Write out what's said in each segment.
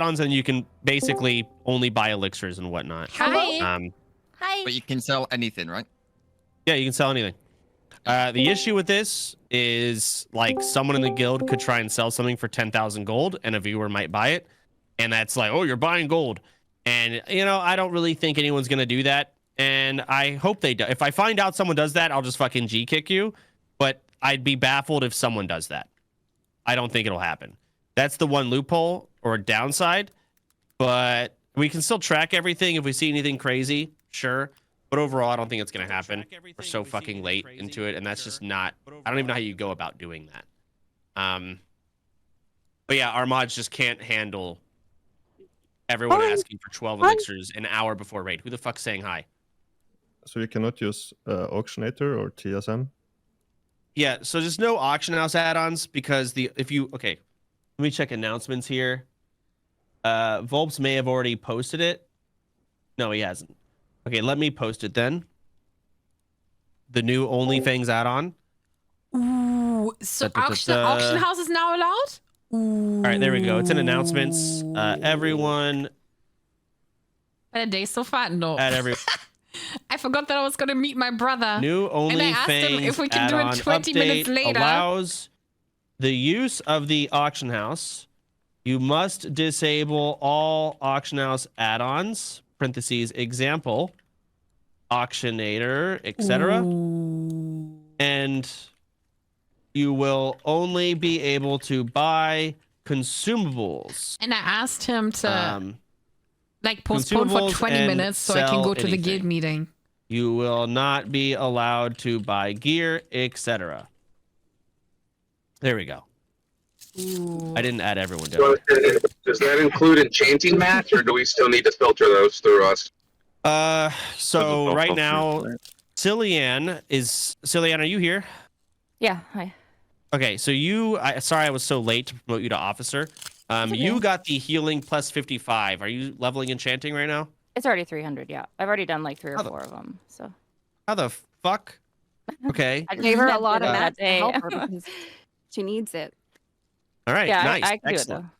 add-ons, and you can basically only buy elixirs and whatnot. Hi. Hi. But you can sell anything, right? Yeah, you can sell anything. The issue with this is like someone in the guild could try and sell something for 10,000 gold, and a viewer might buy it, and that's like, oh, you're buying gold, and you know, I don't really think anyone's gonna do that, and I hope they do. If I find out someone does that, I'll just fucking G kick you. But I'd be baffled if someone does that. I don't think it'll happen. That's the one loophole or downside, but we can still track everything if we see anything crazy, sure. But overall, I don't think it's going to happen. We're so fucking late into it, and that's just not... I don't even know how you go about doing that. But yeah, our mods just can't handle everyone asking for 12 elixirs an hour before raid. Who the fuck's saying hi? So you cannot use Auctionator or TSM? Yeah, so there's no auction house add-ons because okay, let me check announcements here. Volps may have already posted it. No, he hasn't. Okay, let me post it then. The new OnlyFangs add-on. Ooh, so auction house is now allowed? Ooh. All right, there we go. It's in announcements. Everyone. And a day so far? No. At every. I forgot that I was going to meet my brother. New OnlyFangs and I asked him if we can do it 20 minutes later. Allows the use of the auction house. You must disable all auction house add-ons. Parentheses, example, auctionator, etc. And you will only be able to buy consumables. And I asked him to like postpone for 20 minutes so I can go to the guild meeting. You will not be allowed to buy gear, etc. There we go. Ooh. I didn't add everyone down. So does that include enchanting mats, or do we still need to filter those through us? So right now, Cillian, are you here? Yeah, hi. Okay, so sorry I was so late to promote you to officer. Okay. You got the healing plus 55. Are you leveling enchanting right now? It's already 300, yeah. I've already done like 3 or 4 of them, so. How the fuck? Okay. I gave her a lot of that mats to help her because she needs it. All right, yeah, nice. I can excellent. do it,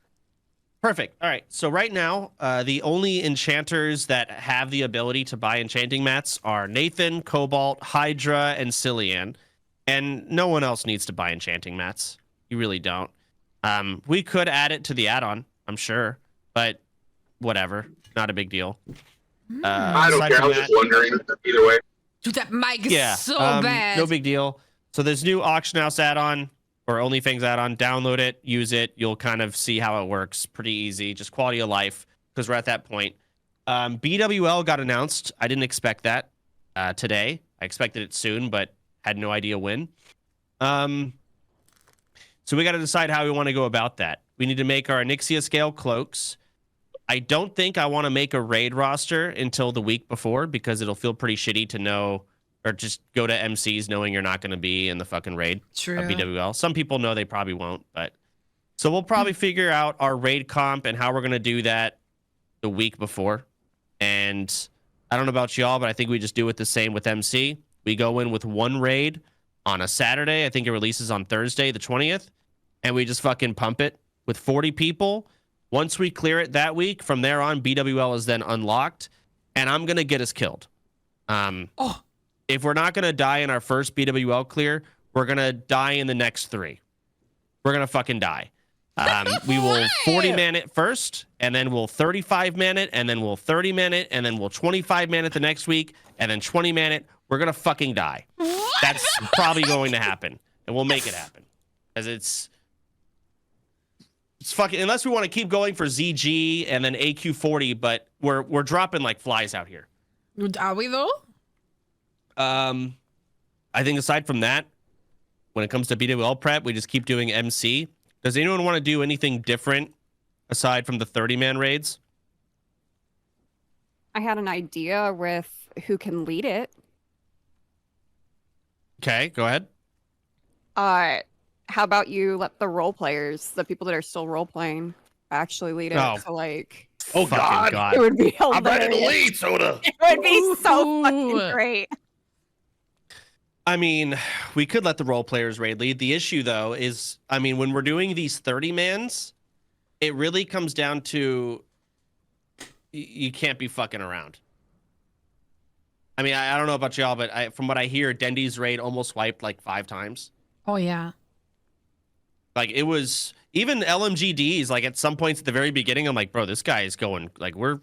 Perfect. All right, so right now, the only enchanters that have the ability to buy enchanting mats are Nathan, Cobalt, Hydra, and Cillian. And no one else needs to buy enchanting mats. You really don't. We could add it to the add-on, I'm sure, but whatever. Not a big deal. I don't care. I was just wondering. Either way. Dude, that mic is so bad. No big deal. So there's new auction house add-on or OnlyFangs add-on. Download it, use it. You'll kind of see how it works. Pretty easy. Just quality of life because we're at that point. BWL got announced. I didn't expect that today. I expected it soon, but had no idea when. So we got to decide how we want to go about that. We need to make our Onyxia scale cloaks. I don't think I want to make a raid roster until the week before because it'll feel pretty shitty to know or just go to MCs knowing you're not going to be in the fucking raid True. of BWL. Some people know they probably won't, but so we'll probably figure out our raid comp and how we're going to do that the week before. And I don't know about y'all, but I think we just do it the same with MC. We go in with one raid on a Saturday. I think it releases on Thursday, the 20th. And we just fucking pump it with 40 people. Once we clear it that week, from there on, BWL is then unlocked. And I'm going to get us killed. If we're not going to die in our first BWL clear, we're going to die in the next 3. We're going to fucking die. We will 40-man it first, and then we'll 35-man it, and then we'll 30-man it, and then we'll 25-man it the next week, and then 20-man it. We're going to fucking die. That's probably going to happen. And we'll make it happen. Because it's fucking, unless we want to keep going for ZG and then AQ40, but we're dropping like flies out here. Are we though? I think aside from that, when it comes to BWL prep, we just keep doing MC. Does anyone want to do anything different aside from the 30-man raids? I had an idea with who can lead it. Okay, go ahead. How about you let the role players, the people that are still role playing, actually lead it? Oh. So like, Oh God. it would be hilarious. I'm ready to lead, Soda. It would be so fucking great. I mean, we could let the role players raid lead. The issue, though, is, I mean, when we're doing these 30-mans, it really comes down to you can't be fucking around. I mean, I don't know about y'all, but from what I hear, Dendy's raid almost wiped like 5 times. Oh yeah. Like it was even LMGDs. Like at some points at the very beginning, I'm like, bro, this guy is going like we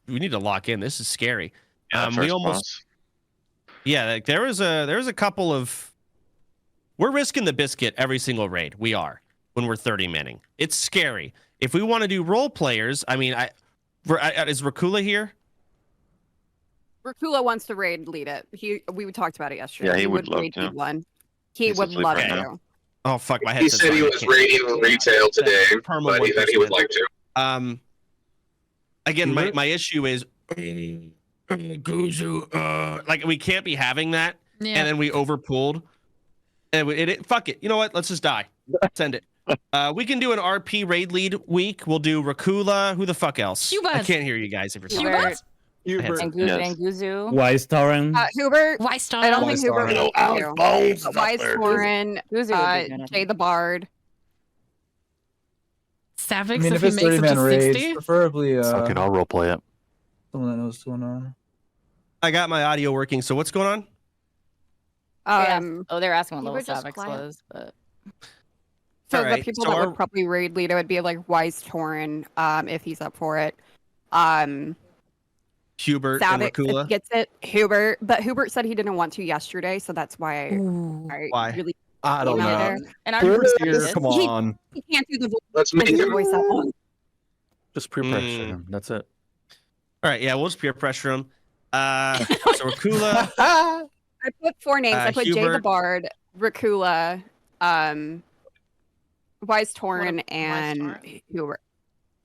need to lock in. This is scary. We almost, yeah. Like there was a couple of, we're risking the biscuit every single raid. We are when we're 30 manning. It's scary. If we want to do role players, I mean, is Rakula here? Rakula wants to raid lead it. We talked about it yesterday. Yeah, he would love raid to. lead one. He would love to. Oh fuck, my head. He said he was raiding retail today, but he said he would like to. Again, my issue is Guzu, like we can't be having that, and then we overpulled, and fuck it. You know what? Let's just die. Send it. We can do an RP raid lead week. We'll do Rakula. Who the fuck else? Hubert. I can't hear you guys if you're talking. Hubert. Hubert. And Guzu. Wise Torren. Hubert. Wise I don't Torren. think Hubert will do. Wise Torren. Guzu Jay the Bard. Savix, I mean, if if he it's makes it 30-man to raids, 60. preferably Okay, I'll roleplay it. someone that knows what's going on. I got my audio working. So what's going on? They're asking what you level were just Savix quiet. was, but So All right, the people so that our- would probably raid lead it would be like Wise Torren, if he's up for it. Hubert and Savix Rakula. gets it. Hubert, but Hubert said he didn't want to yesterday, so that's why Ooh. I Why? really I don't came out know. there. and our Hubert's group here. is- Come on. He can't do the voice. Let's make do the him. voice that long. Just peer pressure him. That's it. All right, yeah, we'll just peer pressure him. So Rakula. I put 4 names. I put Jay the Hubert. Bard, Rakula, Wise Torren, and Hubert.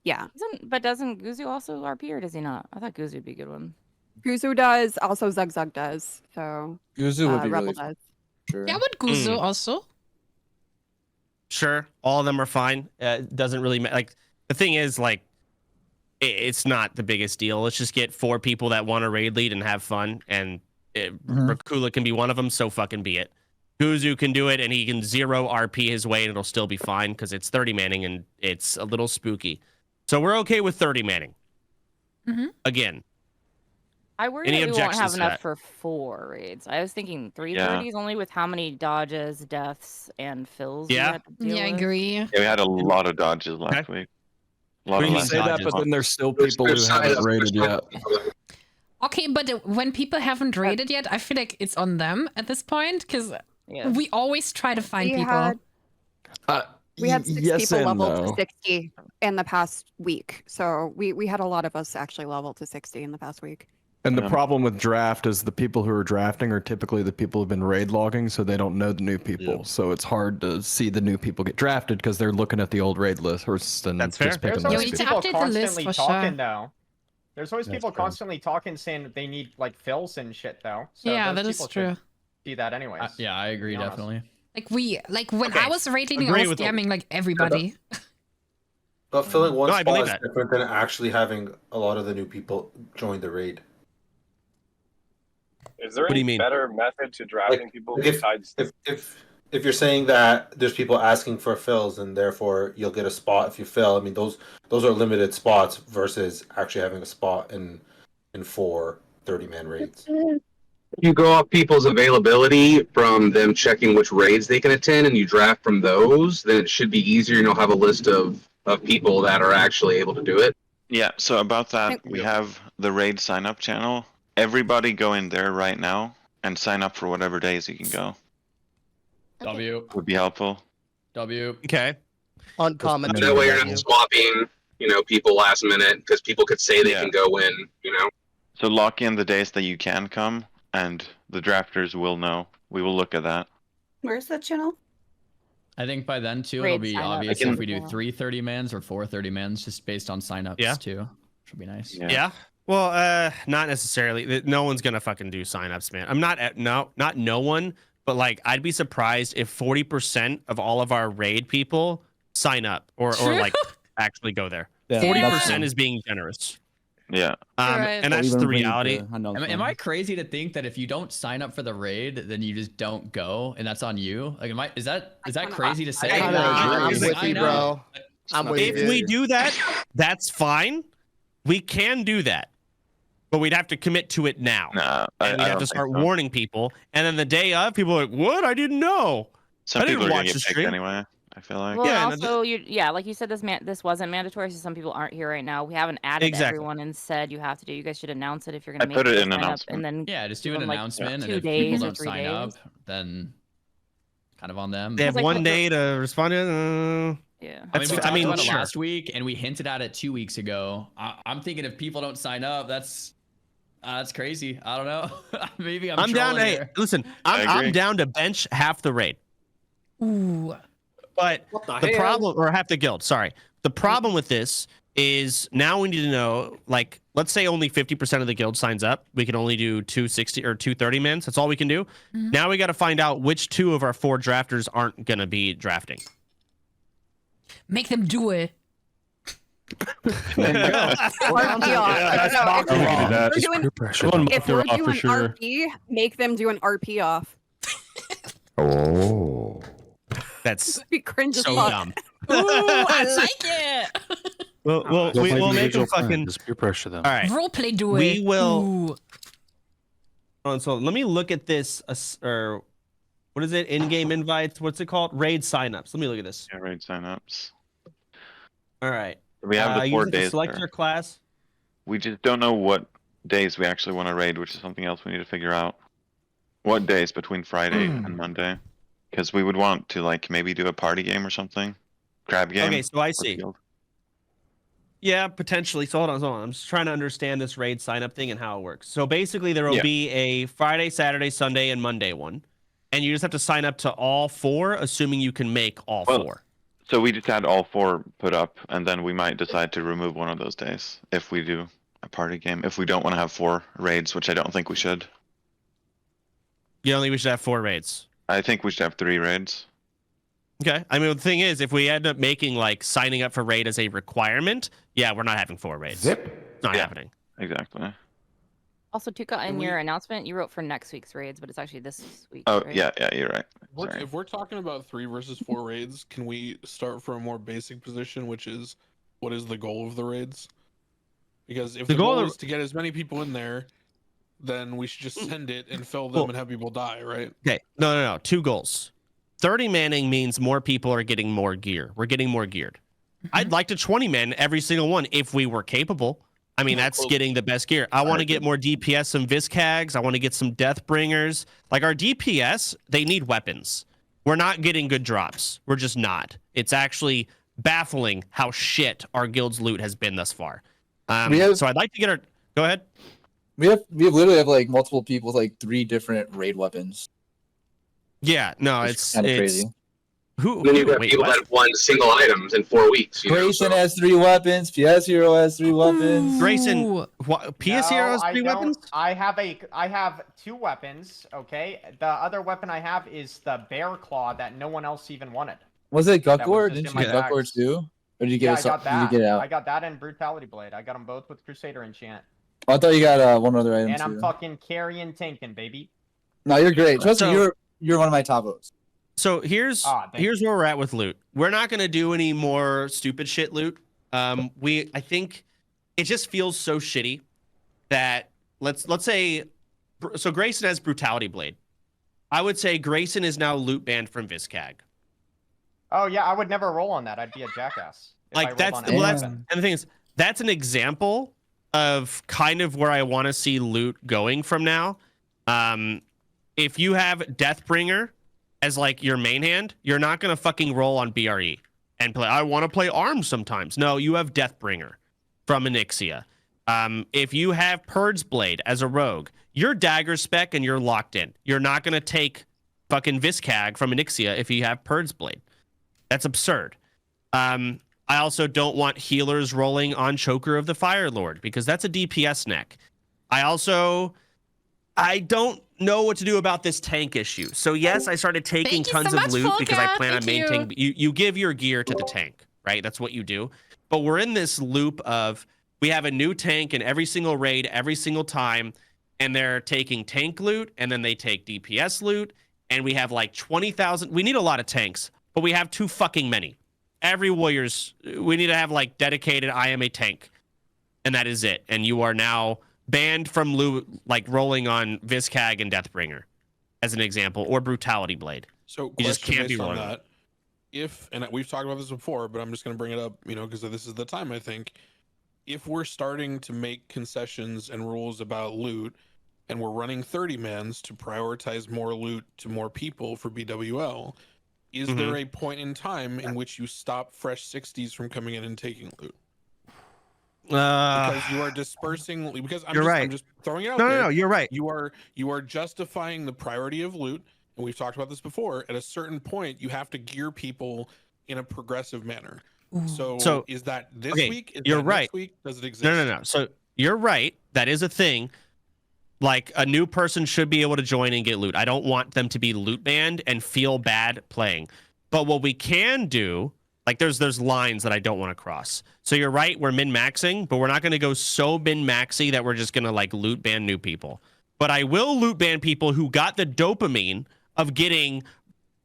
Yeah, doesn't Guzu also RP or does he not? I thought Guzu would be a good one. Guzu does. Also, Zugzug does. So Guzu would be Rebel really does. sure. Yeah, but Guzu also. Sure, all of them are fine. It doesn't really matter. Like the thing is, like, it's not the biggest deal. Let's just get 4 people that want to raid lead and have fun, and Rakula can be one of them. So fucking be it. Guzu can do it, and he can 0 RP his way, and it'll still be fine because it's 30 manning and it's a little spooky. So we're okay with 30 manning. Again, I worry Any that we won't objections have to enough that? for 4 raids. I was thinking 330s only with how many dodges, deaths, and fills. Yeah. We had to deal Yeah, I with. agree. Yeah, we had a lot of dodges last week. A lot We of can less say that, dodges. but then there's still people who haven't rated yet. Okay, but when people haven't raided yet, I feel like it's on them at this point because Yeah. we always try to find We people. had- We had 6 yes people and leveled no. to 60 in the past week. So we had a lot of us actually leveled to 60 in the past week. And the Yeah. problem with draft is the people who are drafting are typically the people who've been raid logging, so they don't know the new people. Yeah. So it's hard to see the new people get drafted because they're looking at the old raid list and That's just fair. picking There's Yeah, those we always need to people. people update the list constantly for talking sure. though. There's always That's people true. constantly talking saying that they need like fills and shit though. So Yeah, those that is people true. should do that anyways. Yeah, I agree, be honest. definitely. Like when Okay, I was raiding, I agree was with DMing like everybody. But filling one No, I spot believe is that. different than actually having a lot of the new people join the raid. Is there What do you any mean? better method to drafting Like, people if- besides? If you're saying that there's people asking for fills and therefore you'll get a spot if you fill, I mean those are limited spots versus actually having a spot in 4 30-man raids. You go off people's availability from them checking which raids they can attend, and you draft from those. Then it should be easier, and you'll have a list of people that are actually able to do it. Yeah, so about that, we have the raid sign up channel. Everybody go in there right now and sign up for whatever days you can go. W. Would be helpful. W. okay. Uncommon. That way, you're not swapping, people last minute because people could say they Yeah. can go in. So lock in the days that you can come, and the drafters will know. We will look at that. Where's that channel? I think by then too, Raid it'll be sign up. obvious I can- if we do 3 30-mans or 4 30-mans just based on signups Yeah. too. Should be nice. Yeah. Well, not necessarily. No one's gonna fucking do signups, man. I'm not not no one, but like I'd be surprised if 40% of all of our raid people sign up or like actually go there. Yeah, 40% is being generous. Yeah. Right. And that's the reality. Am I crazy to think that if you don't sign up for the raid, then you just don't go, and that's on you? Like, is that crazy to say? I kinda Like, agree you with sign you, up, If we do that, that's fine. We can do that. But we'd have to commit to it now. Nah, and we'd have to start warning people. And then the day of, people are like, what? I didn't know. Some I people didn't are watch gonna the get picked stream. anyway. I feel like. Well, Yeah, and also, like you said, this wasn't mandatory, so some people aren't here right now. We haven't added everyone and said you have to do. You guys should announce it if you're going to make put it in sign up, announcement. and then Yeah, just do an announcement, and 2 if days people or don't 3 sign up, days. then kind of on them. They have like, one what day to respond to it. Yeah. I mean, we talked about it sure. last week, and we hinted at it 2 weeks ago. I'm thinking if people don't sign up, that's crazy. I don't know. Maybe I'm down. Hey, here. listen, I'm down to bench half the raid. Ooh. But the problem, or half the guild, sorry. The problem with this is now we need to know, like, let's say only 50% of the guild signs up. We can only do 260 or 230 mans. That's all we can do. Mm-hmm. Now we got to find out which 2 of our 4 drafters aren't going to be drafting. Make them do it. If we're doing RP, make them do an RP off. Oh. That's Be cringe as so fuck. dumb. Ooh, I like it. We'll make them fucking. Just peer pressure them. All right. Roleplay do it. We will. Ooh. So let me look at this. Or what is it? In-game invites. What's it called? Raid signups. Let me look at this. Yeah, raid signups. All right. We have the 4 you have to days. select there. your class. We just don't know what days we actually want to raid, which is something else we need to figure out. What days between Friday and Monday? Because we would want to like maybe do a party game or something. Crab game. Okay, so I see. Yeah, potentially. So hold on. I'm just trying to understand this raid sign up thing and how it works. So basically there will be a Friday, Saturday, Sunday, and Monday one. And you just have to sign up to all 4, assuming you can make all 4. So we just had all 4 put up, and then we might decide to remove one of those days if we do a party game. If we don't want to have 4 raids, which I don't think we should. You don't think we should have 4 raids? I think we should have 3 raids. Okay. I mean, the thing is, if we end up making like signing up for raid as a requirement, yeah, we're not having 4 raids. It's not happening. Exactly. Also, Tuka, in your announcement, you wrote for next week's raids, but it's actually this week. Oh, right? yeah, you're right. If we're talking about 3 versus 4 raids, can we start from a more basic position, which is what is the goal of the raids? Because if the goal is to get as many people in there, then we should just send it and fill them and have people die, right? Okay. No. 2 goals. 30 manning means more people are getting more gear. We're getting more geared. I'd like to 20 man every single one if we were capable. I mean, that's getting the best gear. I want to get more DPS, some Viscags. I want to get some Deathbringers. Like our DPS, they need weapons. We're not getting good drops. We're just not. It's actually baffling how shit our guild's loot has been thus far. So I'd like to get our... Go ahead. We literally have like multiple people with like 3 different raid weapons. Yeah, no, it's kind of crazy. Then you've got people that have won single items in 4 weeks. Grayson has 3 weapons. PS Hero has 3 weapons. Grayson, PS Hero has 3 weapons? I have 2 weapons. Okay, the other weapon I have is the bear claw that no one else even wanted. Was it Gutkor? Just Didn't in you get my Gutkor bags. too? Or did you get I got that. Did you get it out? I got that and Brutality Blade. I got them both with Crusader Enchant. Oh, I thought you got one other item And too. I'm fucking carrying tanking, baby. No, you're great. Trust me, you're one of my top votes. So here's where we're at with loot. We're not gonna do any more stupid shit loot. I think it just feels so shitty that let's say so Grayson has Brutality Blade. I would say Grayson is now loot banned from Viscag. Oh yeah, I would never roll on that. I'd be a jackass. Like that's and the thing is that's an example of kind of where I want to see loot going from now. If you have Deathbringer as like your main hand, you're not gonna fucking roll on BRE and play. I want to play arms sometimes. No, you have Deathbringer from Onyxia. If you have Purge's Blade as a rogue, you're dagger spec and you're locked in. You're not gonna take fucking Viscag from Onyxia if you have Purge's Blade. That's absurd. I also don't want healers rolling on Choker of the Fire Lord because that's a DPS neck. I don't know what to do about this tank issue. So yes, I started taking tons of loot because I plan on maintaining. You give your gear to the tank, right? That's what you do. But we're in this loop of we have a new tank in every single raid every single time, and they're taking tank loot and then they take DPS loot, and we have like 20,000. We need a lot of tanks, but we have too fucking many. every warriors. We need to have like dedicated. I am a tank, and that is it. And you are now banned from loot, like rolling on Viscag and Deathbringer, as an example, or Brutality Blade. So you just can't be on rolling that. If, and we've talked about this before, but I'm just going to bring it up, because this is the time, I think. If we're starting to make concessions and rules about loot, and we're running 30-mans to prioritize more loot to more people for BWL, is there a point in time in which you stop fresh 60s from coming in and taking loot? Because you are dispersing. Because I'm just throwing it out there. No, you're right. You are justifying the priority of loot, and we've talked about this before. At a certain point, you have to gear people in a progressive manner. So is that this week? Is you're that right. Next week? Does it exist? No. So you're right. That is a thing. Like a new person should be able to join and get loot. I don't want them to be loot banned and feel bad playing. But what we can do, like there's lines that I don't want to cross. So you're right, we're min-maxing, but we're not going to go so min-maxy that we're just going to like loot ban new people. But I will loot ban people who got the dopamine of getting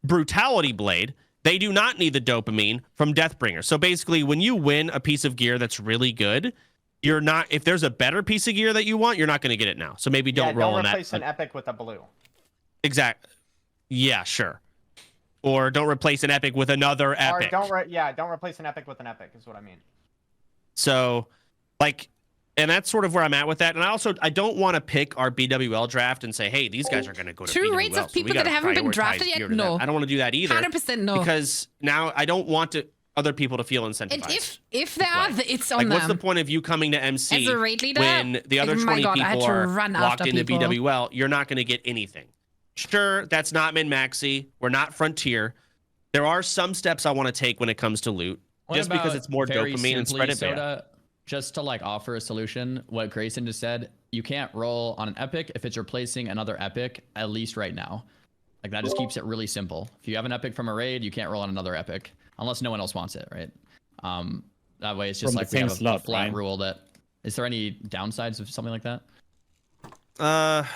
Brutality Blade. They do not need the dopamine from Deathbringer. So basically, when you win a piece of gear that's really good, you're not. If there's a better piece of gear that you want, you're not going to get it now. So maybe don't roll on that. Don't replace an epic with a blue. Exactly. Yeah, sure. Or don't replace an epic with another epic. Or don't replace an epic with an epic is what I mean. So, like, and that's sort of where I'm at with that. And I don't want to pick our BWL draft and say, hey, these guys are going to go to BWL. Two rates of people that haven't been drafted yet? No. I don't want to do that either. 100% no. Because now I don't want other people to feel incentivized. And if there are, it's on like, them. what's the point of you coming to MC as a raid leader, when the other 20 people are locked into people. BWL? You're not going to get anything. Sure, that's not min-maxy. We're not Frontier. There are some steps I want to take when it comes to loot, just because it's more dopamine and spread it Soda, just to like offer a solution, what Grayson just said, you can't roll on an epic if it's replacing another epic, at least right now. Like that just keeps it really simple. If you have an epic from a raid, you can't roll on another epic unless no one else wants it, right? That way it's just like we have a flat rule that. Is there any downsides of something like that?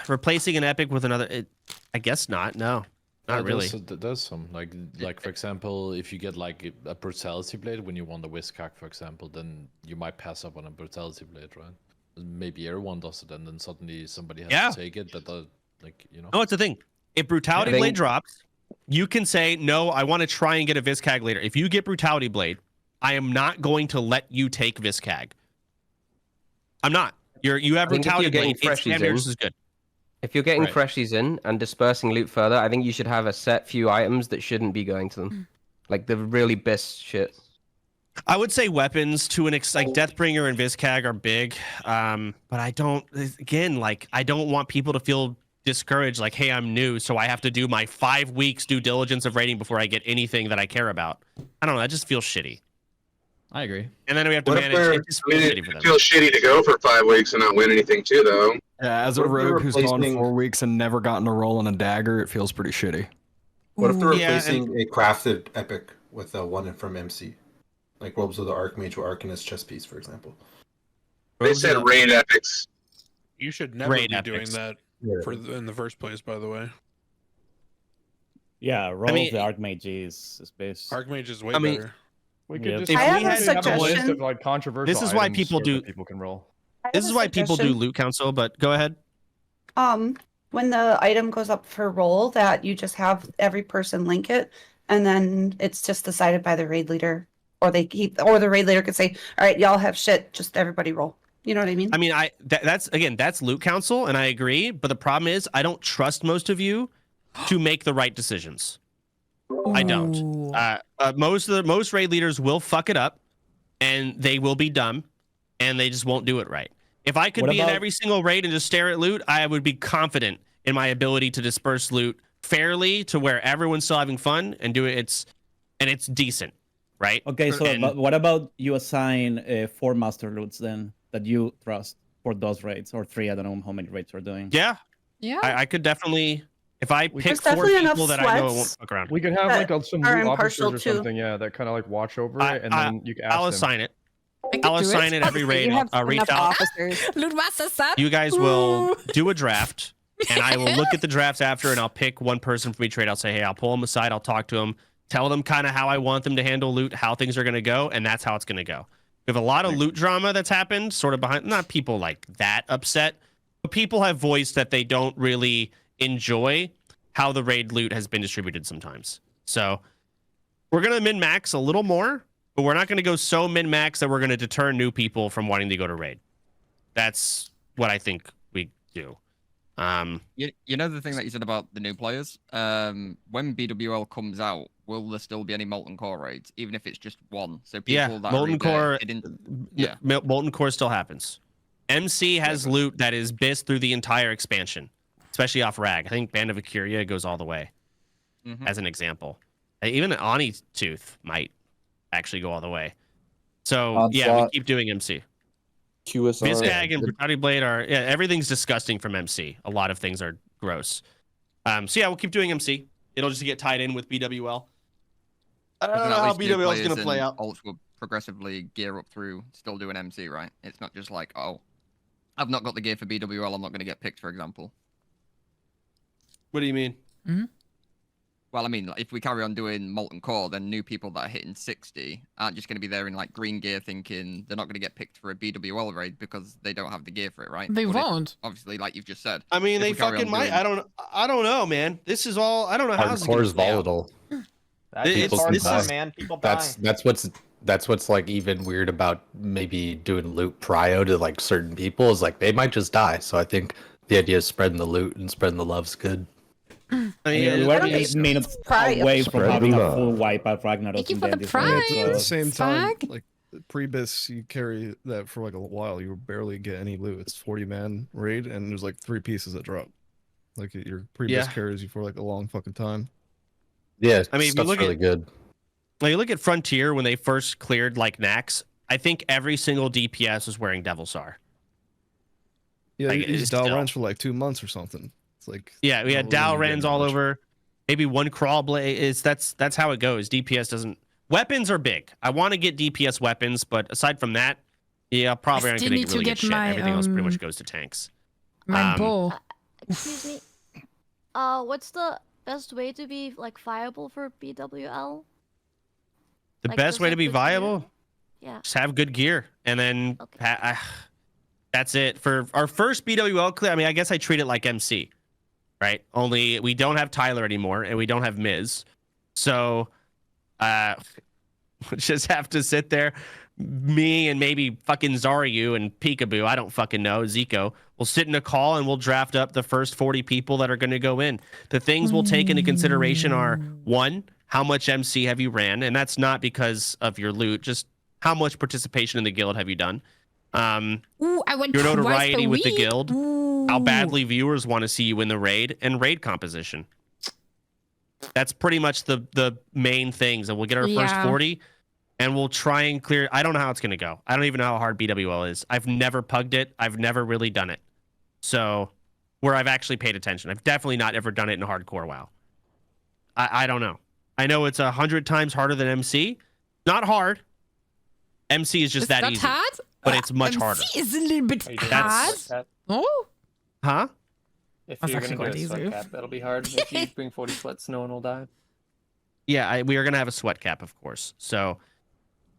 Replacing an epic with another, I guess not. No, not really. There's some like for example, if you get like a Brutality Blade when you want the Whiskhack, for example, then you might pass up on a Brutality Blade, right? Maybe everyone does it, and then suddenly somebody has to take it. Oh, it's a thing. If Brutality Blade drops, you can say, no, I want to try and get a Viscag later. If you get Brutality Blade, I am not going to let you take Viscag. I'm not. You have Brutality Blade. This is good. If you're getting freshies in and dispersing loot further, I think you should have a set few items that shouldn't be going to them. Like the really best shit. I would say weapons to an like Deathbringer and Viscag are big. But I don't want people to feel discouraged, like, hey, I'm new, so I have to do my 5 weeks due diligence of raiding before I get anything that I care about. I don't know, that just feels shitty. I agree. And then we have to manage it. Just feels shitty for them. It feels shitty to go for 5 weeks and not win anything too, though. Yeah, as a rogue who's gone 4 weeks and never gotten a roll on a dagger, it feels pretty shitty. What if they're replacing a crafted epic with a one from MC? Like Robes of the Archmage or Arcanist chess piece, for example. They said raid epics. You should never be doing that in the first place, by the way. Yeah, Roll of the Archmage is base. Archmage is way better. We could just if have we had a list of like controversial this is why items people so do that people can roll. This is why people do loot council, but go ahead. When the item goes up for roll, that you just have every person link it, and then it's just decided by the raid leader, or the raid leader could say, "All right, y'all have shit, just everybody roll." You know what I mean? I mean, that's loot council, and I agree. But the problem is, I don't trust most of you to make the right decisions. I don't. Most raid leaders will fuck it up, and they will be dumb, and they just won't do it right. If I could be in every single raid and just stare at loot, I would be confident in my ability to disperse loot fairly to where everyone's still having fun and do it. It's decent, right? Okay, so but what about you assign 4 master loots then that you trust for those raids, or 3? I don't know how many raids we're doing. Yeah. I could definitely. If I pick 4 people that I know it won't fuck around. We could have like some loot officers or something, that kind of like watch over it, and then you can ask I'll assign it. I'll assign it every raid. I'll reach out. You guys will do a draft, and I will look at the drafts after, and I'll pick one person from each raid. I'll say, hey, I'll pull him aside. I'll talk to him. tell them kind of how I want them to handle loot, how things are going to go, and that's how it's going to go. We have a lot of loot drama that's happened, sort of behind, not people like that upset, but people have voiced that they don't really enjoy how the raid loot has been distributed sometimes. So we're going to min-max a little more, but we're not going to go so min-max that we're going to deter new people from wanting to go to raid. That's what I think we do. You know the thing that you said about the new players? When BWL comes out, will there still be any Molten Core raids, even if it's just one? So people that Molten Core, yeah, Molten Core still happens. MC has loot that is BIS through the entire expansion, especially off Rag. I think Band of Akuria goes all the way, as an example. Even Ani Tooth might actually go all the way. So yeah, we keep doing MC. QSR. Biztag and Brutality Blade are everything's disgusting from MC. A lot of things are gross. So yeah, we'll keep doing MC. It'll just get tied in with BWL. I don't know how BWL is going to play out. Alts will progressively gear up through still doing MC, right? It's not just like, oh, I've not got the gear for BWL, I'm not going to get picked, for example. What do you mean? Well, I mean, if we carry on doing Molten Core, then new people that are hitting 60 aren't just going to be there in like green gear thinking they're not going to get picked for a BWL raid because they don't have the gear for it, right? They won't. Obviously, like you've just said. I mean, they fucking might. I don't know, man. This is all. I don't know how this is Hardcore is volatile. It's hardcore, man. People die. That's what's like even weird about maybe doing loot prio to like certain people is like they might just die. So I think the idea of spreading the loot and spreading the love's good. I mean, we're minutes away from having a full wipeout Ragnarok. Thank you for the pride. At the same time, Fag. like pre-bis, you carry that for like a while. You barely get any loot. It's 40-man raid, and there's like 3 pieces that drop. Like your pre-bis carries you for like a long fucking time. Yeah, I mean, if you look really good. Like you look at Frontier when they first cleared like Nax. I think every single DPS was wearing Devil Sar. Yeah, Like, you it's use Dow still- Wrench for like 2 months or something. It's like we had Dow really Rens all much. over. Maybe one crawl blade. That's how it goes. DPS doesn't. Weapons are big. I want to get DPS weapons, but aside from that, probably aren't still going need to to really get get shit. my, Everything else pretty much goes to tanks. My bow. Excuse me. What's the best way to be like viable for BWL? The Like, best just way to have be good gear? viable, Yeah. just have good gear, and then that's it for our first BWL clear. I mean, I guess I treat it like MC, right? Only we don't have Tyler anymore, and we don't have Miz, so we just have to sit there. Me and maybe fucking Zaryu and Peekaboo, I don't fucking know, Zico, we'll sit in a call and we'll draft up the first 40 people that are going to go in. The things we'll take into consideration are, 1, how much MC have you ran? And that's not because of your loot, just how much participation in the guild have you done? Ooh, I went Your twice notoriety a with the week. guild, how badly viewers want to see you in the raid, and raid composition. That's pretty much the main things. And we'll get our first Yeah. 40, and we'll try and clear. I don't know how it's going to go. I don't even know how hard BWL is. I've never pugged it. I've never really done it. So, where I've actually paid attention. I've definitely not ever done it in hardcore WoW. I don't know. I know it's 100 times harder than MC. Not hard. MC is just Is that that easy. hard? But it's much MC harder. is a little bit hard. That's- Oh. Huh? If That's you're actually going to do a quite sweat easy. cap, that'll be hard. If you bring 40 sweats, no one will die. Yeah, we are gonna have a sweat cap, of course. So,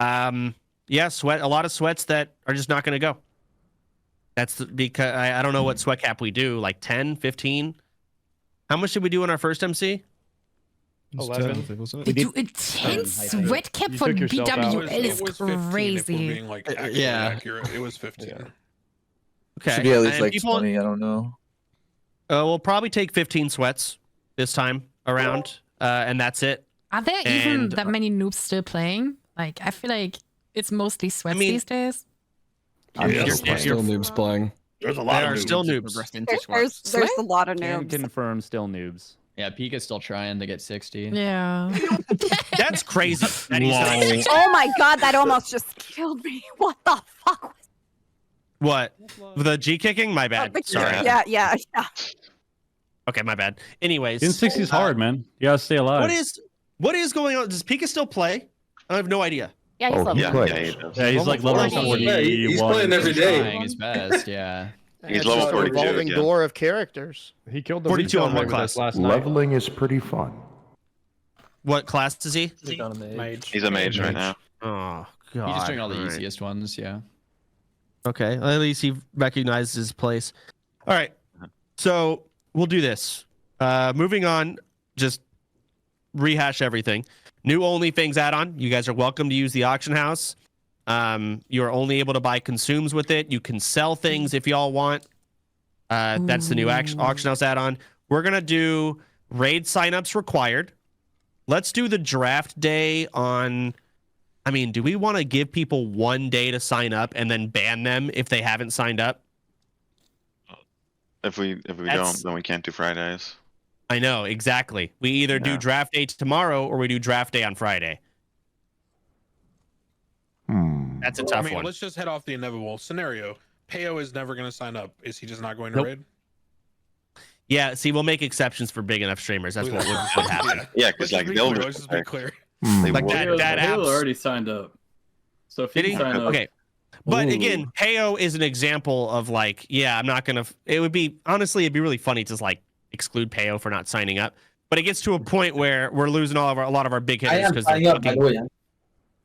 yeah, a lot of sweats that are just not gonna go. That's because I don't know what sweat cap we do, like 10, 15. How much did we do in our first MC? 11, I think, wasn't We it? do a 10 sweat cap for BWL is It was 15 if we're crazy. being like actually accurate. It was 15. Okay. Should be at least and like people, 20. I don't know. we'll probably take 15 sweats this time around, and that's it. Are there even And- that many noobs still playing? Like, I feel like it's mostly sweats these days. There's still noobs playing. There's a lot of still noobs. There's a lot of Can noobs. confirm still noobs. Yeah, Pika's still trying to get 60. Yeah. That's crazy. That he's Oh my god, that almost just killed me. What the fuck? What? The G kicking? My bad. Sorry. Yeah. Okay, my bad. Anyways, Getting 60 is hard, man. You gotta stay alive. what is going on? Does Pika still play? I have no idea. Yeah, he's level. Yeah, he's like level 40. He's playing every day. Trying his best, yeah. He's It's level just a 42 revolving again. door of characters. He killed the 42 on retail one with class. us last night. Leveling is pretty fun. What class is he? He's on a mage. He's a mage right now. Oh god. He's just doing all the All right. easiest ones, yeah. Okay, at least he recognizes his place. All right, so we'll do this. Moving on, just rehash everything. New OnlyFangs add-on. You guys are welcome to use the auction house. You are only able to buy consumes with it. You can sell things if y'all want. That's the new auction house add-on. We're gonna do raid signups required. Let's do the draft day on. I mean, do we want to give people 1 day to sign up and then ban them if they haven't signed up? If we don't, then we can't do Fridays. I know, exactly. We either do draft day tomorrow or we do draft day on Friday. That's a tough one. Let's just head off the inevitable scenario. Peo is never going to sign up. Is he just not going to raid? Yeah, see, we'll make exceptions for big enough streamers. That's what would happen. Yeah, because like they'll let's just be clear. Like that Halo already signed up. So if he sign up, okay. But again, Peo is an example of like, yeah, I'm not gonna. It would be honestly, it'd be really funny to like exclude Peo for not signing up. But it gets to a point where we're losing a lot of our big hitters because they're fucking.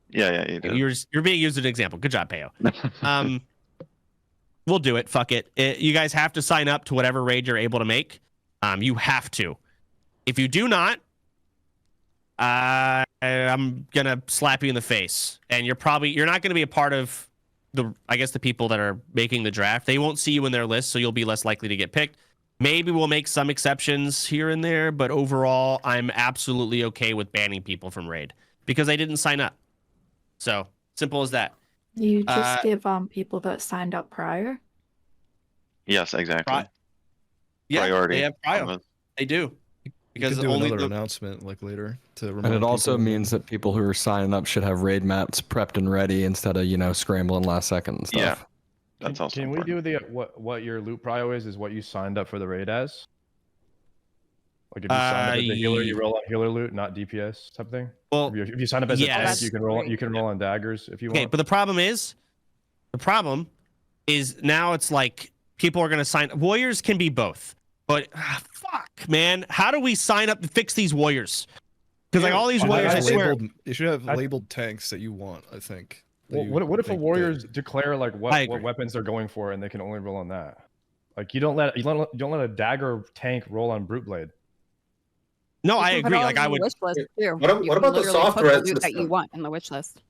Yeah, you do. You're being used as an example. Good job, Peo. We'll do it. Fuck it. You guys have to sign up to whatever raid you're able to make. You have to. If you do not, I'm gonna slap you in the face, and you're not gonna be a part of the people that are making the draft. They won't see you in their list, so you'll be less likely to get picked. Maybe we'll make some exceptions here and there, but overall, I'm absolutely okay with banning people from raid because they didn't sign up. So simple as that. You just give people that signed up prior. Yes, exactly. Yeah, priority. They have prior. They do. Because you could do only another announcement like later to And it also means that people who are signing up should have raid maps prepped and ready instead of scrambling last second and stuff. Yeah, that's also. Can we do the what your loot prio is what you signed up for the raid as? Like if you sign up as a healer, you roll on healer loot, not DPS something. Well, if you sign up as a tank, you can roll on daggers if you want. Okay, but the problem is now it's like people are going to sign. Warriors can be both. But fuck, man, how do we sign up to fix these warriors? Because like all these warriors, I swear, you should have labeled tanks that you want. I think. Well, what if a warriors declare like what weapons they're going for and they can only roll on that? Like you don't let a dagger tank roll on brute blade. No, I agree. Like I would. Wish list too. What about the soft res that you want in the wish list?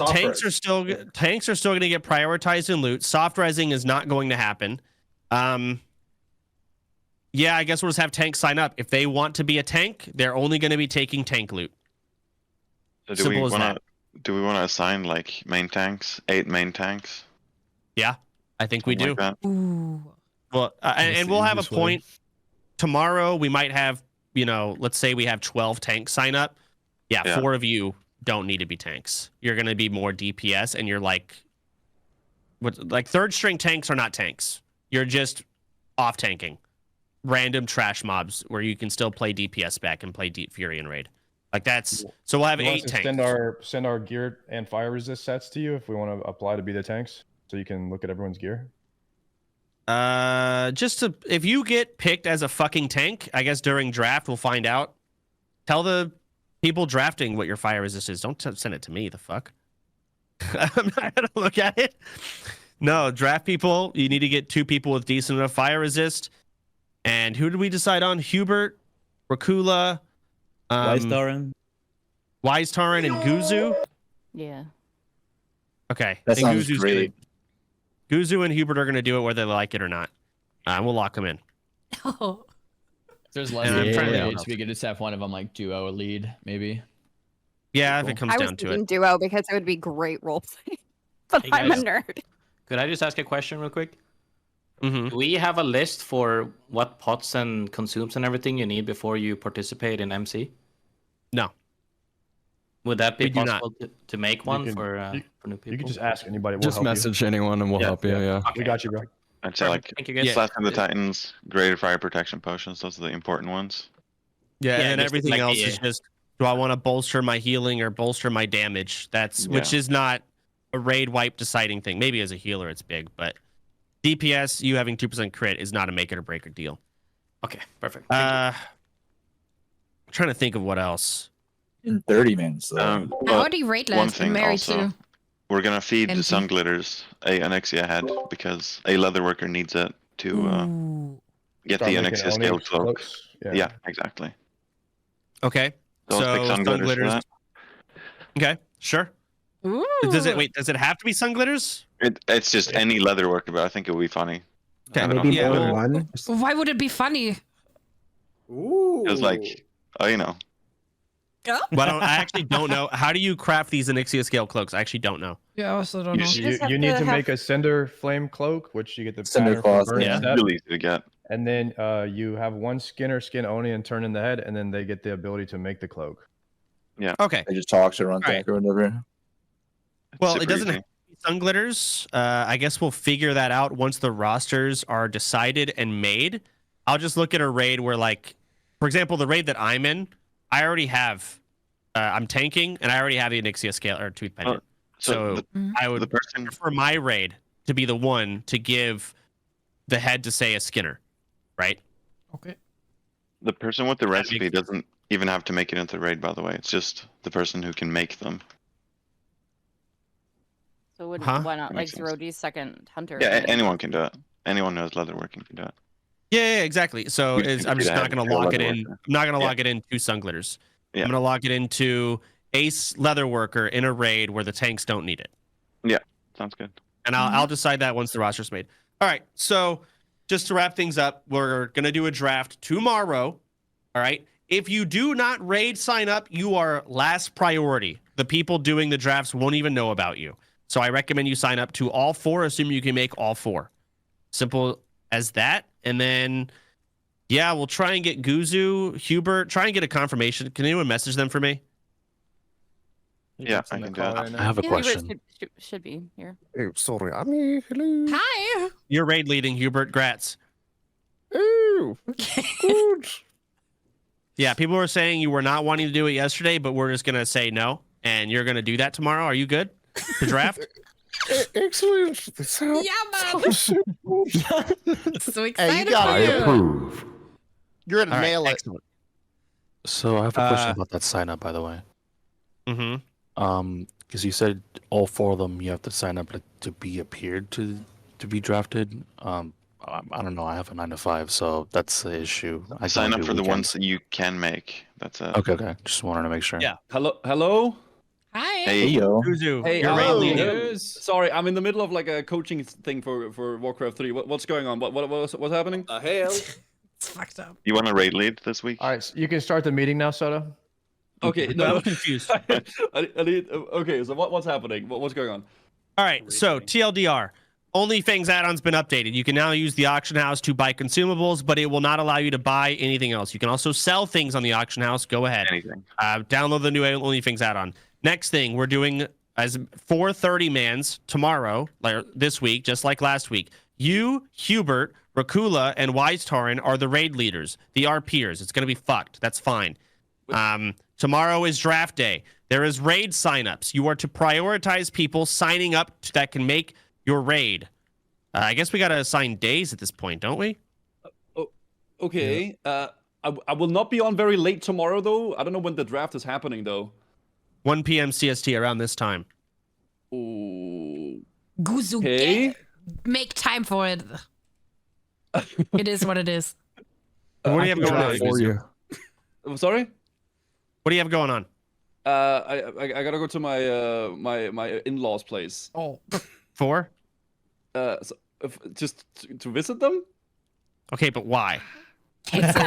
Tanks are still going to get prioritized in loot. Soft resing is not going to happen. Yeah, I guess we'll just have tanks sign up. If they want to be a tank, they're only going to be taking tank loot. So do we want to assign like main tanks, 8 main tanks? Yeah, I think we do. Like well, and we'll have a point tomorrow. We might have, let's say we have 12 tanks sign up. Yeah, 4 of you don't need to be tanks. You're going to be more DPS, and you're like third string tanks are not tanks. You're just off tanking. Random trash mobs where you can still play DPS back and play Deep Fury and Raid. Like that's so we'll have 8 tanks. Send our gear and fire resist sets to you if we want to apply to be the tanks, so you can look at everyone's gear. If you get picked as a fucking tank, I guess during draft we'll find out. Tell the people drafting what your fire resist is. Don't send it to me. The fuck. I'm not gonna look at it. No, draft people. You need to get 2 people with decent enough fire resist. And who did we decide on? Hubert, Rakula, Wise-Tauren, and Guzu? Yeah. Okay. That and sounds great. Guzu and Hubert are going to do it whether they like it or not. We'll lock them in. Oh. If there's less than raids, we could just have one of them like duo lead, maybe. Yeah, if it comes down to it. I was thinking duo because it would be great roleplay. But I'm a nerd. Could I just ask a question real quick? Mm-hmm. Do we have a list for what pots and consumes and everything you need before you participate in MC? No. Would that be We do possible to make one for new people? You can just ask anybody. Just message anyone and we'll help you. Yeah. Okay. We got you, bro. I'd say like Thank you, guys. Slash of the Titans, greater fire protection potions. Those are the important ones. Yeah, and just everything like else is just, do I want to bolster my healing or bolster my damage? Which is not a raid wipe deciding thing. Maybe as a healer it's big, but DPS, you having 2% crit is not a make it or break or deal. Okay, perfect. I'm trying to think of what else. In 30 minutes. I already rate one last. I'm thing married also, too. we're gonna feed Empty. the sunglitters a Anexia head because a leather worker needs it to get Start the making Anexia scale onyx cloak. cloaks. Yeah, exactly. Okay. So let's pick sunglitters for that. Okay, sure. Ooh. Does it have to be sunglitters? It's just any leather worker, but I think it would be funny. Okay. Maybe Yeah, more than well, one. Why would it be funny? Because like, you know. Well, I actually don't know. How do you craft these Anixia scale cloaks? I actually don't know. Yeah, I also don't know. You need to make a cinder flame cloak, which you get the Cinder pattern from claws, Burning Yeah, Step. really easy to get. And then you have one skinner skin only and turn in the head, and then they get the ability to make the cloak. Yeah. Okay. They just talk to run All back or whatever. Well, Super it doesn't easy. have to be sun glitters. I guess we'll figure that out once the rosters are decided and made. I'll just look at a raid where, like, for example, the raid that I'm in, I already have. I'm tanking, and I already have the Anixia scale or tooth pendant. So I would prefer my raid to be the one to give the head to say a Skinner, right? Okay. The person with the recipe doesn't even have to make it into the raid, by the way. It's just the person who can make them. So why That not like makes sense. Zero D's second hunter? Yeah, anyone can do it. Anyone who knows leatherworking can do it. Yeah, exactly. So We just I'm need just to not have going to a lock it leather in. worker. I'm not going to Yeah. lock it in to sun glitters. Yeah. I'm going to lock it into Ace Leatherworker in a raid where the tanks don't need it. Yeah, sounds good. And I'll decide that once the roster's made. All right. So just to wrap things up, we're going to do a draft tomorrow. All right. If you do not raid sign up, you are last priority. The people doing the drafts won't even know about you. So I recommend you sign up to all four, assuming you can make all four. Simple as that. And then, yeah, we'll try and get Guzu, Hubert, try and get a confirmation. Can anyone message them for me? Yeah, I can do it. I have a question. Should be here. Oh, sorry, I'm here. Hello. Hi. You're raid leading, Hubert. Grats. Oh, good. Yeah, people were saying you were not wanting to do it yesterday, but we're just going to say no. And you're going to do that tomorrow. Are you good to draft? Excellent. This sounds, man. so good. So excited Hey, you got for it. you. Approve. You're gonna All right, nail it. excellent. So I have a question about that sign up, by the way. Mm-hmm. Because you said all four of them you have to sign up to be appeared to be drafted. I don't know. I have a 9 to 5, so that's the issue. I Sign don't up do for the ones weekends. that you can make. That's it. Okay. Just wanted to make sure. Yeah. Hello. Hi. Hey, yo. Guzu, Hey, you're raid leading. sorry, I'm in the middle of like a coaching thing for Warcraft 3. What's going on? What's happening? It's fucked up. you want to raid lead this week? All right, so you can start the meeting now, Soda. Okay, I'm confused. I need, okay, so what's happening? What's going on? All right, so TLDR. OnlyFangs add-on's been updated. You can now use the auction house to buy consumables, but it will not allow you to buy anything else. You can also sell things on the auction house. Go ahead. Anything. Download the new OnlyFangs add-on. Next thing, we're doing as 4:30 mans tomorrow, like this week, just like last week. You, Hubert, Rakula, and Wise Taran are the raid leaders, the RPers. It's gonna be fucked. That's fine. Tomorrow is draft day. There is raid signups. You are to prioritize people signing up that can make your raid. I guess we gotta assign days at this point, don't we? Okay, I will not be on very late tomorrow though. I don't know when the draft is happening though. 1 p.m. CST around this time. Ooh. Guzu, Okay. make time for it. It is what it is. What do you have going on? For you. I'm sorry. What do you have going on? I gotta go to my in-laws' place. Oh. For? So, just to visit them. Okay, but why? Cancel.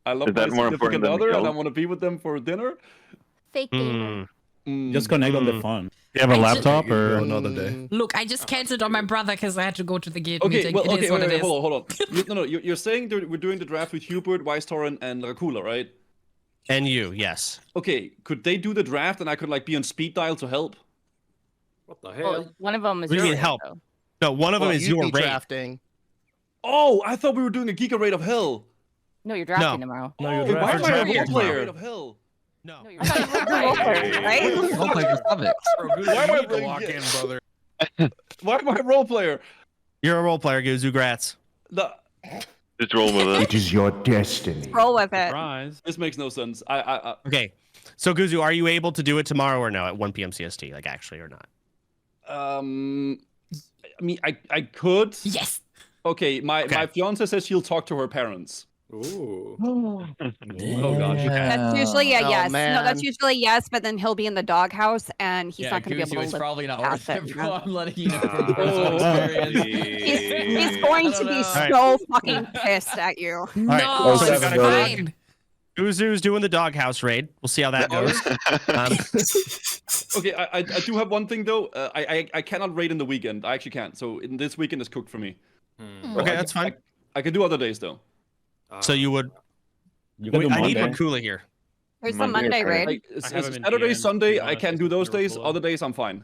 I love Is my that more important significant than the other, and I kill? want to be with them for dinner. Fake gamer. Just connect on the phone. You have a I laptop Go or another day. Look, I just canceled on my brother because I had to go to the guild Okay, meeting. well, It okay, is what wait, it is. hold on. No, you're saying that we're doing the draft with Hubert, Weistoren, and Rakula, right? And you, yes. Okay, could they do the draft and I could like be on speed dial to help? What the Well, one of them is What do you your mean raid, help? though. No, one of them Well, is you'd your be raid. drafting. Oh, I thought we were doing a Giga raid of hell. No, you're drafting tomorrow. No, you're Wait, why am I a drafting role tomorrow. player of hell? No. No, you're right. Why am I Lock in, brother. Why am I a role player? You're a role player, Guzu. Grats. The... Just roll with it. It is your destiny. Roll with it. Surprise. This makes no sense. Okay. So Guzu, are you able to do it tomorrow or no at 1 p.m. CST? Like actually or not? I mean, I could. Yes. Okay, my fiance says she'll talk to her parents. Ooh. Oh gosh. That's usually a Oh, yes. No, man. that's usually yes, but then he'll be in the doghouse and he's not going to be able to it's live probably not past worth it. it, bro. I'm letting you know from personal experience. He's going to be so fucking pissed at you. All right. Oh, So we gotta fine. go. Guzu's doing the doghouse raid. We'll see how that goes. Okay, I do have one thing though. I cannot raid in the weekend. I actually can't. So in this weekend is cooked for me. Okay, that's fine. I can do other days though. So you would. You can do I need Monday. Rakula here. There's the Monday raid. Like, Saturday, Sunday, I can do those days. Other days, I'm fine.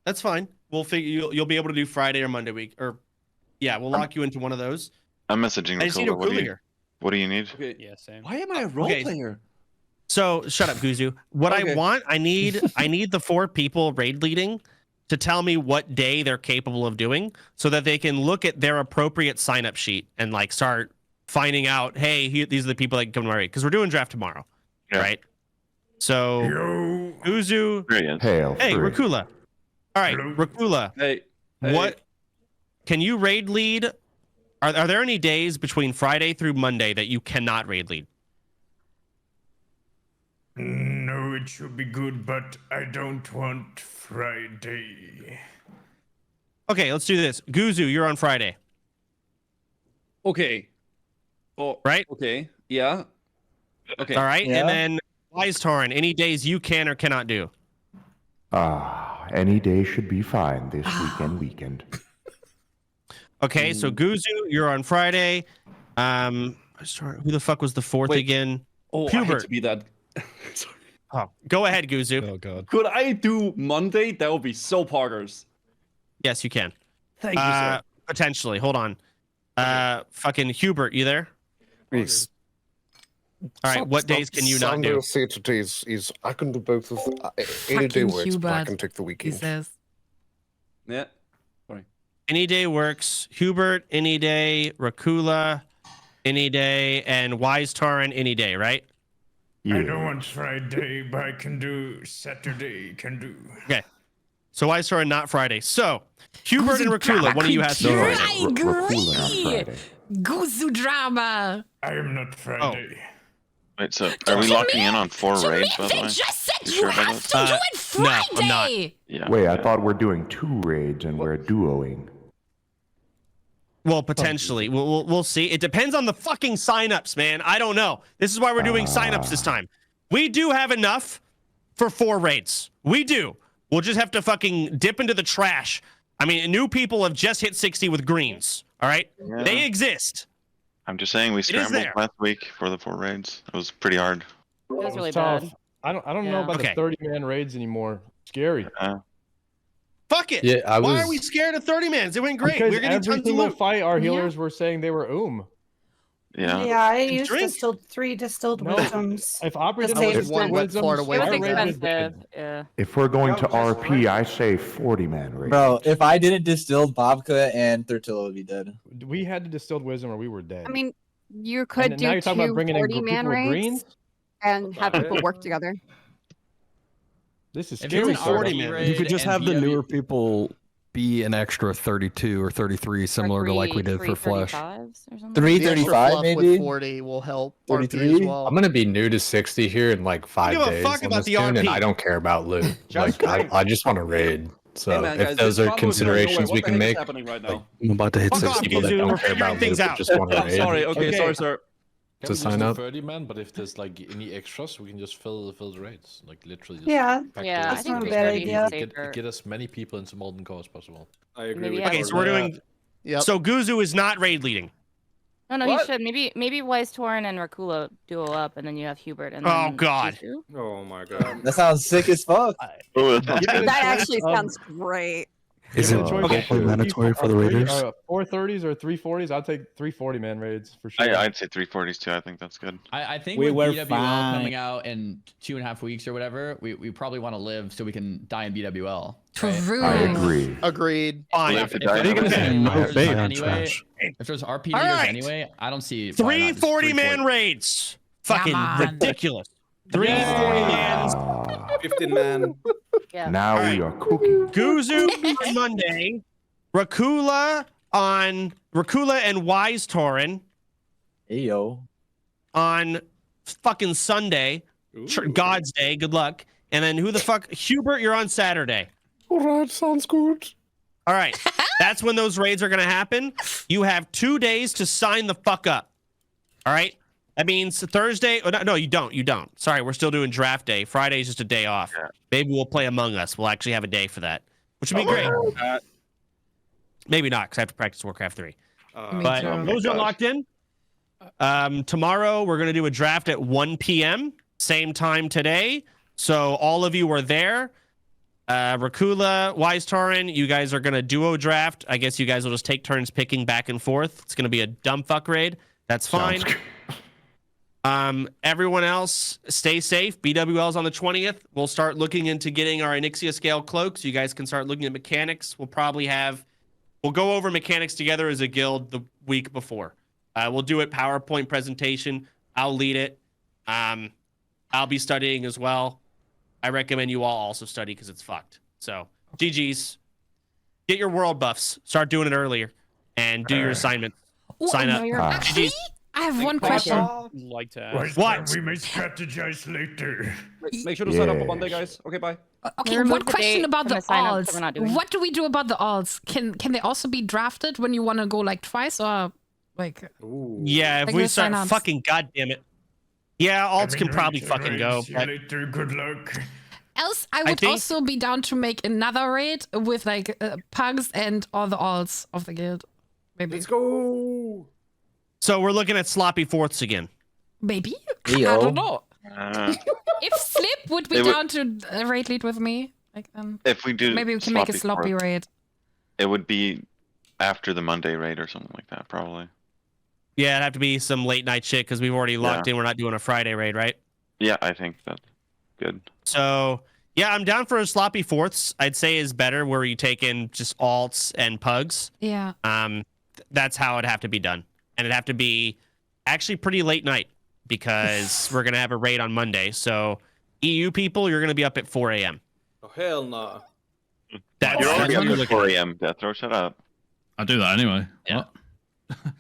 That's fine. We'll figure. You'll be able to do Friday or Monday week, or yeah, we'll lock you into one of those. I'm messaging I just need Rakula. What do Rakula you? here. What do you need? Okay. Yeah, same. Why am I a role player? So shut up, Guzu. What Okay. I want, I need the 4 people raid leading to tell me what day they're capable of doing, so that they can look at their appropriate sign up sheet and like start finding out, hey, these are the people that can come to my raid, because we're doing draft tomorrow, right? So Guzu, Hail hey, free. Rakula. All right, Rakula. Hey. What can you raid lead? Are there any days between Friday through Monday that you cannot raid lead? No, it should be good, but I don't want Friday. Okay, let's do this. Guzu, you're on Friday. Okay. Oh, right? Okay. Yeah. Okay. All right. And then Wise Tauren, any days you can or cannot do? Any day should be fine this weekend. Okay, so Guzu, you're on Friday. Who the fuck was the 4th again? Oh, I Hubert. hate to be that. Sorry. Oh, go ahead, Guzu. Oh god. Could I do Monday? That would be so poggers. Yes, you can. Thank you, sir. Potentially. Hold on. Fucking Hubert, you there? Yes. All right, what days can you not do? Saturdays is I can do both of any day Fucking works, but I Hubert, can take the He weekend. says. Yeah. Sorry. Any day works. Hubert, any day. Rakula, any day. And Wise Tauren, any day, right? I don't want Friday, but I can do Saturday. Can do. Okay. So Wise Tauren, not Friday. So Hubert and Rakula, one of you has to do Friday. I agree. Guzu drama. I am not Friday. Wait, so are we locking in on 4 raids, by the They way? just said You you sure about have that? to do it Friday. No, I'm not. Yeah. Wait, I thought we're doing 2 raids and we're duoing. Well, potentially. We'll see. It depends on the fucking signups, man. I don't know. This is why we're doing signups this time. We do have enough for 4 raids. We do. We'll just have to fucking dip into the trash. I mean, new people have just hit 60 with greens. All right? Yeah. They exist. I'm just saying we is scrambled there. last week for the 4 raids. It was pretty hard. It was really tough. bad. I don't know Yeah. about Okay. the 30-man raids anymore. Scary. Fuck it. Yeah, I Why was. are we scared of 30 mans? It went great. Because We're getting every tons of single loot. fight, our healers were saying they were Yeah. Yeah, I And used drink. three distilled No. wisdoms. If Opry The didn't same have four thing. wisdoms, It was our raid was expensive. dead. Yeah. If we're going to RP, I say 40-man raid. Bro, if I didn't distill Babka and Thurtilla would be dead. We had to distilled wisdom or we were dead. I mean, you could And now do you're talking about 2 bringing in 40-man people with raids greens? and have people work together. This is If scary. it's an RP You raid could just and have the BW newer people be an extra 32 or 33, similar to like we did for Flesh. 335s or something? 335 maybe? With 40 will help RP as 33? well. I'm gonna be new to 60 here in like 5 give a days. fuck on about this the tune, and RP. I don't care about loot. Just Like I just want to raid. So Hey, man, if guys, those this are combo is going nowhere. considerations What we the can heck is make, happening right like, now? I'm about to hit Fuck off, 60 people that Gizu. We're don't care figuring about things loot, out. but just want to raid. Sorry, okay, sorry, sir. To sign up. 30 man, but if there's like any extras, we can just fill the raids. Like literally just Yeah. pack Yeah, the I raids think not a together. bad 330 idea. is Get, safer. get as many people into Molten Core as possible. I agree Maybe with have Okay, you. so we're doing. Yep. So Guzu is not raid leading. No, he What? should. Maybe Wise Tauren and Rakula duo up, and then you have Hubert. And Oh, then God. Gizu? Oh my god. That sounds sick as fuck. Oh, that's That actually sounds great. Is it mandatory for the Raiders? 430s or 340s? I'll take 340 man raids for sure. I'd say 340s too. I think that's good. I think We with were BWL fine. coming out in 2.5 weeks or whatever, we probably want to live so we can die in BWL. True. I agree. Agreed. Fine. Live to If die. there's RP All leaders right. anyway, I don't see why not just 340 man 340. raids. Fucking man. ridiculous. 340 mans. 15 man. Yeah. Now we are cooking. Guzu on Monday. Rakula and Wise Torin Hey yo. on fucking Sunday. God's Day. Good luck. And then who the fuck? Hubert, you're on Saturday. All right, sounds good. All right. That's when those raids are going to happen. You have 2 days to sign the fuck up. All right. That means Thursday. Oh, no, you don't. You don't. Sorry, we're still doing draft day. Friday is just a day off. Yeah. Maybe we'll play Among Us. We'll actually have a day for that, which would be great. Maybe not, because I have to practice Warcraft 3. But those are locked in. Tomorrow, we're going to do a draft at 1 p.m., same time today. So all of you are there. Rakula, Wise Tarin, you guys are going to duo draft. I guess you guys will just take turns picking back and forth. It's going to be a dumb fuck raid. That's fine. Everyone else, stay safe. BWL's on the 20th. We'll start looking into getting our Onyxia scale cloaks. You guys can start looking at mechanics. We'll go over mechanics together as a guild the week before. We'll do it PowerPoint presentation. I'll lead it. I'll be studying as well. I recommend you all also study because it's fucked. So, GG's. Get your world buffs. Start doing it earlier. And do your assignments. Sign up. Actually, I have one question. Like to ask. What? We may strategize later. Make sure to sign up on Monday, guys. Okay, bye. Okay, Remove one the question date about the from the sign-up, so alts. we're not doing it. What do we do about the alts? Can they also be drafted when you want to go like twice or like? Yeah, if Like we the start sign-ups. fucking goddamn it. Yeah, alts can probably fucking go. See you later. Good luck. Else, I would think- also be down to make another raid with like pugs and all the alts of the guild. Maybe. Let's go. So we're looking at sloppy fourths again. Maybe. Hey, I yo. don't know. Uh, If Slip would be It would- down to raid lead with me, like if we do, maybe we can make a sloppy fourth, raid. it would be after the Monday raid or something like that, probably. Yeah, it'd have to be some late night shit because we've already locked in. We're not doing a Friday raid, right? Yeah, I think that's good. So yeah, I'm down for a sloppy fourths. I'd say is better where you take in just alts and pugs. Yeah. That's how it'd have to be done, and it'd have to be actually pretty late night because we're gonna have a raid on Monday. So EU people, you're gonna be up at 4 a.m. Oh hell no. That's You're already what up you're at looking 4 at. a.m. Death Row, shut up. I'll do that anyway. Yeah. What? Can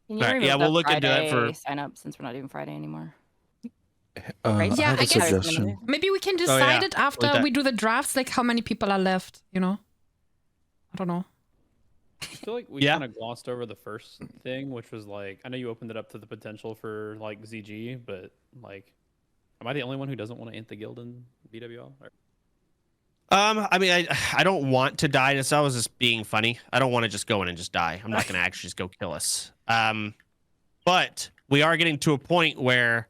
you Alright, remove yeah, the we'll look into that Friday for- sign up since we're not doing Friday anymore? Yeah, I guess suggestion. maybe we can Oh, decide yeah. it after Like that. we do the drafts, like how many people are left. You know. I don't know. I feel like we Yeah. kind of glossed over the first thing, which was like, I know you opened it up to the potential for like ZG, but like, am I the only one who doesn't want to int the guild in BWL? Or... I mean, I don't want to die. This I was just being funny. I don't want to just go in and just die. I'm not gonna actually just go kill us. But we are getting to a point where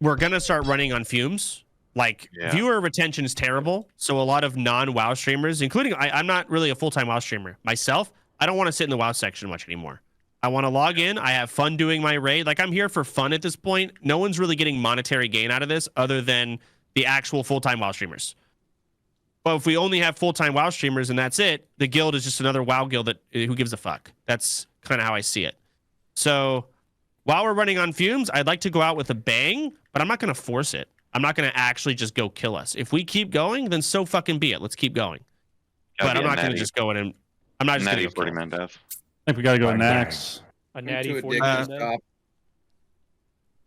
we're gonna start running on fumes. Like viewer retention is terrible. So a lot of non-WoW streamers, including I'm not really a full-time WoW streamer myself. I don't want to sit in the WoW section much anymore. I want to log in. I have fun doing my raid. Like I'm here for fun at this point. No one's really getting monetary gain out of this other than the actual full-time WoW streamers. But if we only have full-time WoW streamers and that's it, the guild is just another WoW guild that who gives a fuck. That's kind of how I see it. So while we're running on fumes, I'd like to go out with a bang, but I'm not going to force it. I'm not going to actually just go kill us. If we keep going, then so fucking be it. Let's keep going. Gotta But be I'm a not going to natty- just go in and I'm not just going natty to go 40 kill us. man death. I think we gotta go next. A natty Too 40 addicted to man stop.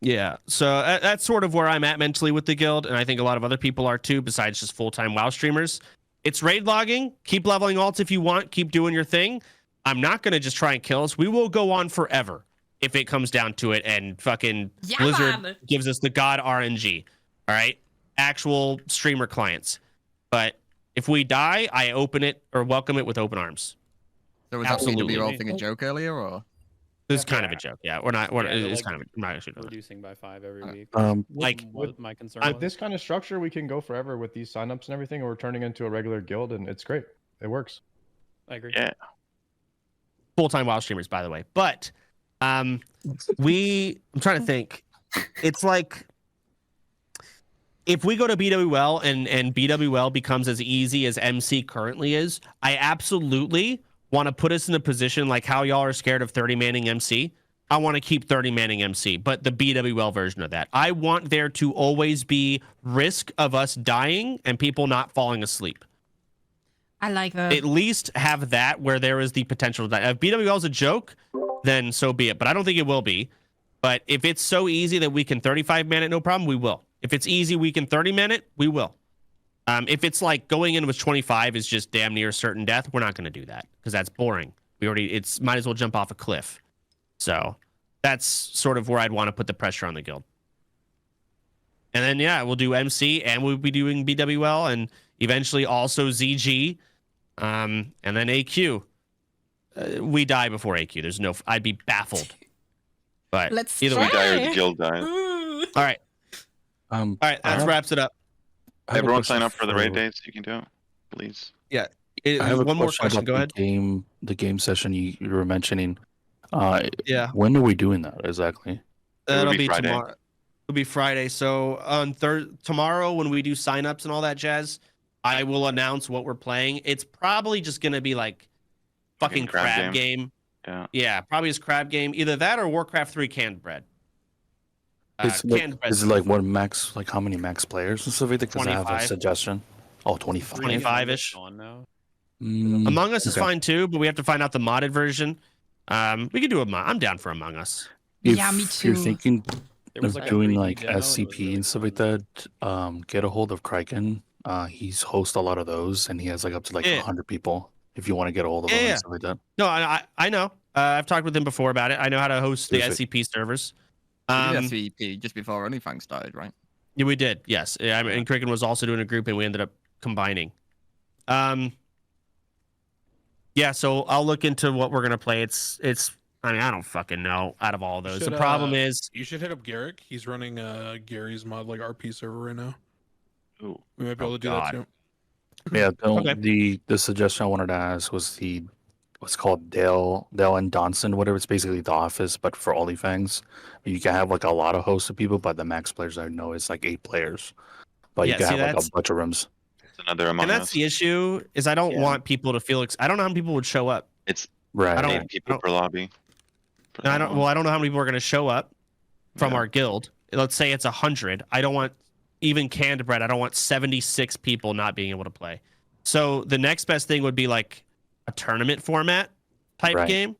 Yeah, so that's sort of where I'm at mentally with the guild, and I think a lot of other people are too, besides just full-time WoW streamers. It's raid logging. Keep leveling alts if you want. Keep doing your thing. I'm not going to just try and kill us. We will go on forever if it comes down to it, and fucking Blizzard man. gives us the god RNG. All right? Actual streamer clients. But if we die, I open it or welcome it with open arms. So was that Absolutely. BWL thing a joke earlier, or? This is kind of a joke. Yeah, we're not. Yeah, It's like, kind of. I'm not actually doing that. reducing by 5 every week. Like, what my concern With was. this kind of structure, we can go forever with these signups and everything, and we're turning into a regular guild, and it's great. It works. I agree. Yeah. Full-time WoW streamers, by the way. But I'm trying to think. It's like if we go to BWL and BWL becomes as easy as MC currently is, I absolutely want to put us in a position like how y'all are scared of 30-manning MC. I want to keep 30-manning MC, but the BWL version of that. I want there to always be risk of us dying and people not falling asleep. I like that. At least have that where there is the potential to die. If BWL is a joke, then so be it. But I don't think it will be. But if it's so easy that we can 35-man it, no problem, we will. If it's easy, we can 30-man it, we will. If it's like going in with 25 is just damn near certain death, we're not going to do that because that's boring. It's might as well jump off a cliff. So that's sort of where I'd want to put the pressure on the guild. And then, yeah, we'll do MC and we'll be doing BWL and eventually also ZG and then AQ. We die before AQ. There's no, I'd be baffled. But let's either try. way, Die or the guild dies. All right. All right, that wraps it up. Everyone sign up for the raid dates. You can do it, please. Yeah. I have one more question. Go ahead. The game session you were mentioning. Yeah. When are we doing that exactly? That'll be Friday. tomorrow. It'll be Friday. So on tomorrow when we do signups and all that jazz, I will announce what we're playing. It's probably just gonna be like fucking crab game. Yeah, probably just crab game. Either that or Warcraft 3 canned bread. Is it like what max? Like how many max players and stuff like that? Because I have a 25. suggestion. Oh, 25. 25-ish. Mm, Among Us is okay. fine too, but we have to find out the modded version. We could do I'm down for Among Us. Yeah, me If you're too. thinking was of like a doing 3D like demo, and it was SCP really and stuff like that, get a hold of Kraken. He's host a lot of those, and he has like up to like 100 people. If you want to get a hold of him and stuff like that. No, I know. I've talked with him before about it. I know how to host the Perfect. SCP servers. We did SVP just before OnlyFangs started, right? Yeah, we did. Yes, and Kraken was also doing a group, and we ended up combining. Yeah, so I'll look into what we're gonna play. It's. I mean, I don't fucking know. Out of all those, the problem is you should hit up Garrick. He's running Gary's mod like RP server right now. Ooh. We might be able to do that too. Yeah, the suggestion I wanted to ask was what's called Dale and Donson, whatever. It's basically the office, but for OnlyFangs. You can have like a lot of hosts of people, but the max players I know is like 8 players. But you can have like a bunch of rooms. It's another Among and that's Us. the issue is I don't want people to feel. I don't know how many people would show up. It's right. I don't, 8 people per lobby. And I don't know how many people are going to show up from our guild. Let's say it's 100. I don't want even canned bread. I don't want 76 people not being able to play. So the next best thing would be like a tournament format type game,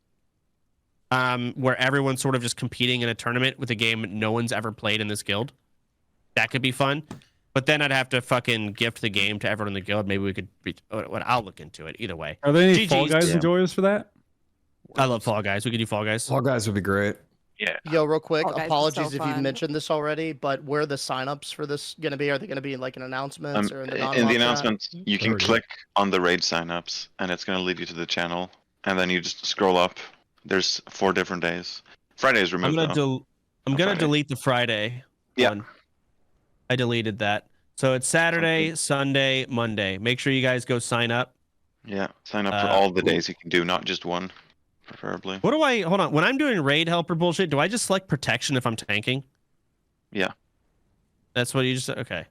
where everyone's sort of just competing in a tournament with a game no one's ever played in this guild. That could be fun. But then I'd have to fucking gift the game to everyone in the guild. Maybe we could. I'll look into it either way. Are there any GG's. Fall Guys enjoyers for that? I love Fall Guys. We could do Fall Guys. Fall Guys would be great. Yeah. Yo, real quick, Fall Guys is apologies so if you've fun. mentioned this already, but where are the signups for this going to be? Are they going to be like an announcement or in the In non-mod the chat? announcements, you can click on the raid signups, and it's going to lead you to the channel. And then you just scroll up. There's 4 different days. Friday is removed. I'm gonna delete the Friday one. I deleted that. So it's Saturday, Sunday, Monday. Make sure you guys go sign up. Yeah, sign up for all the days you can do, not just one, preferably. What do I hold on? When I'm doing raid helper bullshit, do I just select protection if I'm tanking? Yeah. That's what you just said. Okay.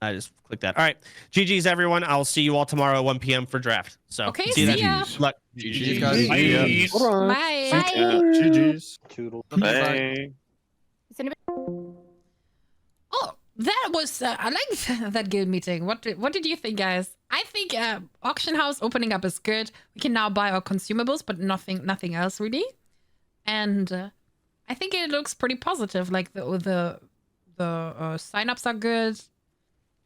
I just clicked that. All right. GG's everyone. I'll see you all tomorrow at 1 p.m. for draft. So Okay, see you see then. ya. Luck. GG's, guys. Bye. GG's. Bye. Oh, that was I like that guild meeting. What did you think, guys? I think auction house opening up is good. We can now buy our consumables, but nothing else really. And I think it looks pretty positive. Like the signups are good.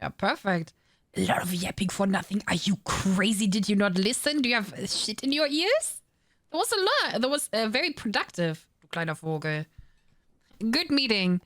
Yeah, perfect. A lot of yapping for nothing. Are you crazy? Did you not listen? Do you have shit in your ears? There was a lot. That was very productive, du kleiner Vogel. Good meeting.